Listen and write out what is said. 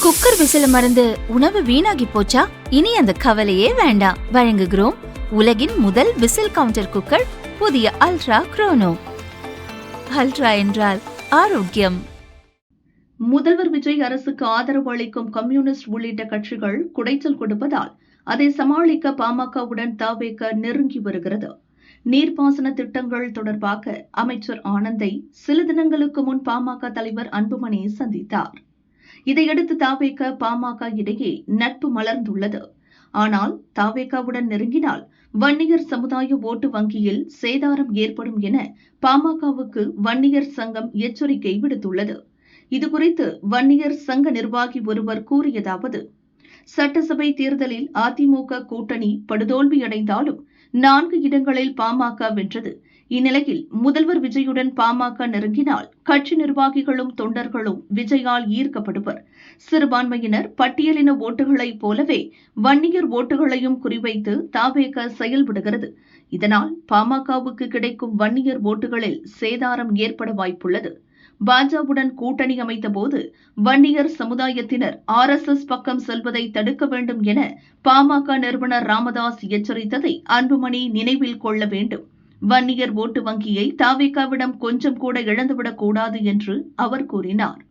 Cooker விசில மறந்து உணவு வீணாகி போச்சா? இனி அந்த கவலையே வேண்டாம். வழங்குகிறோம் உலகின் முதல் விசில் கவுண்டர் குக்கர், புதிய அல்ட்ரா குரோனோ. அல்ட்ரா என்றால் ஆரோக்கியம். முதல்வர் விஜய் அரசுக்கு ஆதரவு அளிக்கும் கம்யூனிஸ்ட் உள்ளிட்ட கட்சிகள் குடைச்சல் கொடுப்பதால் அதை சமாளிக்க பாமகவுடன் தவேக நெருங்கி வருகிறது. நீர்ப்பாசன திட்டங்கள் தொடர்பாக அமைச்சர் ஆனந்தை சில தினங்களுக்கு முன் பாமக தலைவர் அன்புமணி சந்தித்தார். இதையடுத்து தவேக பாமக இடையே நட்பு மலர்ந்துள்ளது. ஆனால் தவேகவுடன் நெருங்கினால் வன்னியர் சமுதாய ஓட்டு வங்கியில் சேதாரம் ஏற்படும் என பாமகவுக்கு வன்னியர் சங்கம் எச்சரிக்கை விடுத்துள்ளது. இதுகுறித்து வன்னியர் சங்க நிர்வாகி ஒருவர் கூறியதாவது: சட்டசபை தேர்தலில் அதிமுக கூட்டணி படுதோல்வியடைந்தாலும் 4 இடங்களில் பாமக வென்றது. இந்நிலையில் முதல்வர் விஜயுடன் பாமக நெருங்கினால் கட்சி நிர்வாகிகளும் தொண்டர்களும் விஜயால் ஈர்க்கப்படுவர். சிறுபான்மையினர் பட்டியலின ஓட்டுகளைப் போலவே வன்னியர் ஓட்டுகளையும் குறிவைத்து தவேக செயல்படுகிறது. இதனால் பாமகவுக்கு கிடைக்கும் வன்னியர் ஓட்டுகளில் சேதாரம் ஏற்பட வாய்ப்புள்ளது. பாஜகவுடன் கூட்டணி அமைத்தபோது வன்னியர் சமுதாயத்தினர் RSS பக்கம் செல்வதை தடுக்க வேண்டும் என பாமக நிறுவனர் ராமதாஸ் எச்சரித்ததை அன்புமணி நினைவில் கொள்ள வேண்டும். வன்னியர் ஓட்டு வங்கியை தவேகவிடம் கொஞ்சம் கூட இழந்துவிடக் கூடாது என்று அவர் கூறினார்.